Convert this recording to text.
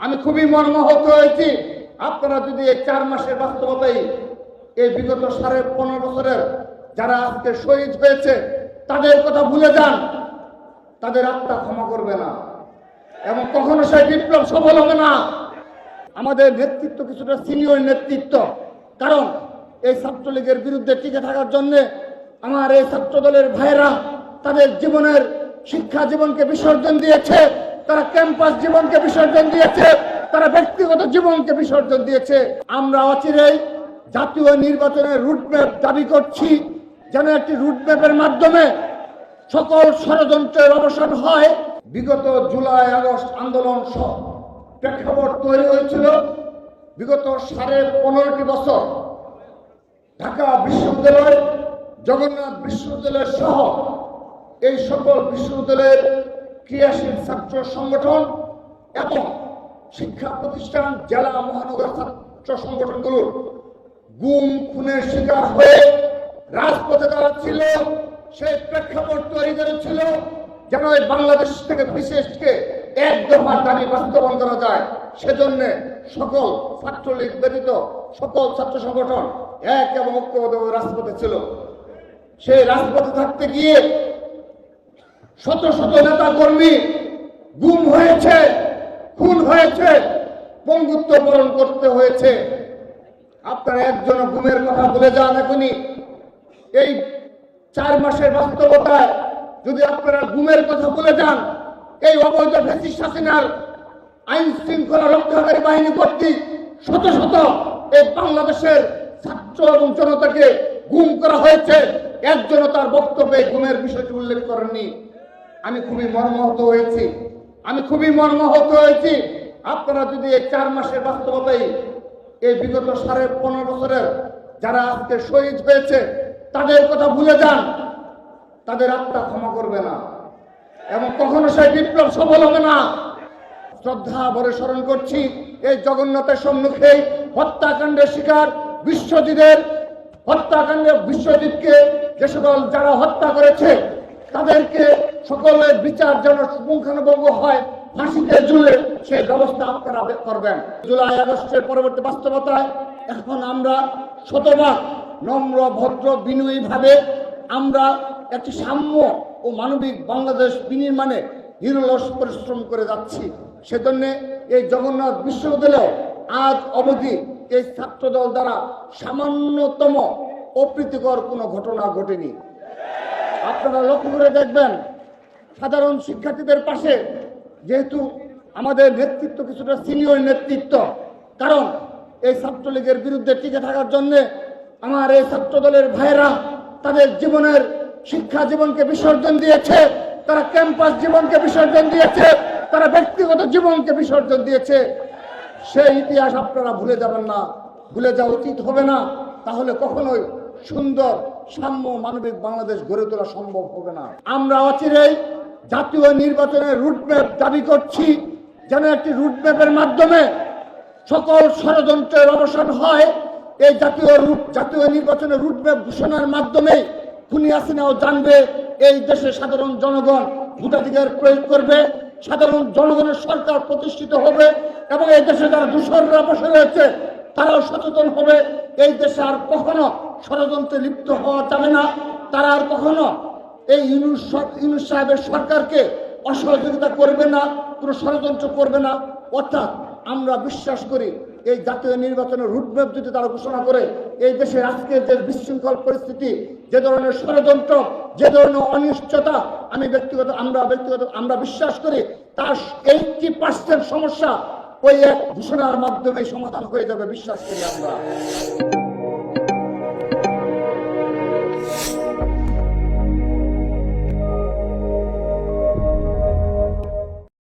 আমি খুবই মর্মাহত হয়েছি। আপনারা যদি এই 4 মাসের বাস্তবতাই এই বিগত 15.5 বছরের যারা আজকে শহীদ হয়েছে তাদের কথা ভুলে যান, তাদের আত্মা ক্ষমা করবে না এবং কখনো সেই বিপ্লব সফল হবে না। আমাদের নেতৃত্ব কিছুটা সিনিয়র নেতৃত্ব, কারণ এই ছাত্রলীগের বিরুদ্ধে টিকে থাকার জন্য আমার এই ছাত্র দলের ভাইয়েরা তাদের জীবনের শিক্ষা জীবনকে বিসর্জন দিয়েছে, তারা ক্যাম্পাস জীবনকে বিসর্জন দিয়েছে, তারা ব্যক্তিগত জীবনকে বিসর্জন দিয়েছে। আমরা অচিরেই জাতীয় নির্বাচনের রুটম্যাপ দাবি করছি, যেন একটি রুটম্যাপের মাধ্যমে সকল ষড়যন্ত্রের অবসান হয়। বিগত জুলাই আগস্ট আন্দোলন সহ প্রেক্ষাপট তৈরি হয়েছিল বিগত 15.5 বছর ঢাকা বিশ্ববিদ্যালয়, জগন্নাথ বিশ্ববিদ্যালয় সহ এই সকল বিশ্ববিদ্যালয়ের ক্রিয়াশীল ছাত্র সংগঠন এবং শিক্ষা প্রতিষ্ঠান, জেলা মহানগর ছাত্র সংগঠনগুলোর গুম খুনের শিকার হয়ে রাজপথে দাঁড়াচ্ছিল। সেই প্রেক্ষাপট তৈরি করেছিল যেন এই বাংলাদেশ থেকে বিশেষকে এক দফার দাবি বাস্তবায়ন করা যায়। সেজন্য সকল ছাত্রলীগ ব্যতীত সকল ছাত্র সংগঠন এক এবং ঐক্যবদ্ধ রাজপথে ছিল। সেই রাজপথে থাকতে গিয়ে শত শত নেতা কর্মী গুম হয়েছে, খুন হয়েছে, পঙ্গুত্ব বরণ করতে হয়েছে। আপনারা একজন গুমের কথা বলে যান। এখনই এই 4 মাসের বাস্তবতায় যদি আপনারা গুমের কথা বলে যান, এই অবৈধ ফ্যাসিস্ট হাসিনার আইন শৃঙ্খলা রক্ষাকারী বাহিনী কর্তৃক শত শত এই বাংলাদেশের ছাত্র এবং জনতাকে গুম করা হয়েছে। একজনও তার বক্তব্যে গুমের বিষয়টি উল্লেখ করেননি। আমি খুবই মর্মাহত হয়েছি। আপনারা যদি এই 4 মাসের বাস্তবতাই এই বিগত 15.5 বছরের যারা আজকে শহীদ হয়েছে তাদের কথা ভুলে যান, তাদের আত্মা ক্ষমা করবে না এবং কখনো সেই বিপ্লব সফল হবে না। শ্রদ্ধা ভরে স্মরণ করছি এই জগন্নাথের সম্মুখে হত্যাকাণ্ডের শিকার বিশ্বজিৎকে যে সকল যারা হত্যা করেছে তাদেরকে সকলের বিচার যেন পুঙ্খানুপুঙ্খ হয়, ফাঁসিতে ঝুলে সেই ব্যবস্থা আপনারা করবেন। জুলাই আগস্টের পরবর্তী বাস্তবতায় এখন আমরা শতভাগ নম্র ভদ্র বিনয়ী ভাবে আমরা একটি সাম্য ও মানবিক বাংলাদেশ বিনির্মাণে নিরলস পরিশ্রম করে যাচ্ছি। সেজন্য এই জগন্নাথ বিশ্ববিদ্যালয় আজ অবধি এই ছাত্রদল দ্বারা সামান্যতম অপ্রীতিকর কোনো ঘটনা ঘটেনি। আপনারা লক্ষ্য করে দেখবেন সাধারণ শিক্ষার্থীদের পাশে যেহেতু আমাদের নেতৃত্ব কিছুটা সিনিয়র নেতৃত্ব, কারণ এই ছাত্রলীগের বিরুদ্ধে টিকে থাকার জন্য আমার এই ছাত্র দলের ভাইয়েরা তাদের জীবনের শিক্ষা জীবনকে বিসর্জন দিয়েছে, তারা ক্যাম্পাস জীবনকে বিসর্জন দিয়েছে, তারা ব্যক্তিগত জীবনকে বিসর্জন দিয়েছে। সেই ইতিহাস আপনারা ভুলে যাবেন না, ভুলে যাওয়া উচিত হবে না। তাহলে কখনোই সুন্দর সাম্য মানবিক বাংলাদেশ গড়ে তোলা সম্ভব হবে না। আমরা অচিরেই জাতীয় নির্বাচনের রুটম্যাপ দাবি করছি, যেন একটি রুটম্যাপের মাধ্যমে সকল ষড়যন্ত্রের অবসান হয়। এই জাতীয় নির্বাচনের রুটম্যাপ ঘোষণার মাধ্যমে খুনি হাসিনাও জানবে এই দেশে সাধারণ জনগণ ভোটাধিকার প্রয়োগ করবে, সাধারণ জনগণের সরকার প্রতিষ্ঠিত হবে এবং এই দেশে যারা দূষণরা বসে রয়েছে তারাও সচেতন হবে। এই দেশে আর কখনো ষড়যন্ত্রে লিপ্ত হওয়া যাবে না। তারা আর কখনো এই ইউনূস সাহেবের সরকারকে অসহযোগিতা করবে না, কোনো ষড়যন্ত্র করবে না। অর্থাৎ আমরা বিশ্বাস করি এই জাতীয় নির্বাচনের রুটম্যাপ যদি তারা ঘোষণা করে এই দেশের আজকের যে বিশৃঙ্খল পরিস্থিতি, যে ধরনের ষড়যন্ত্র, যে ধরনের অনিশ্চয়তা আমরা বিশ্বাস করি তার 80% সমস্যা ওই এক ঘোষণার মাধ্যমে সমাধান হয়ে যাবে, বিশ্বাস করি আমরা।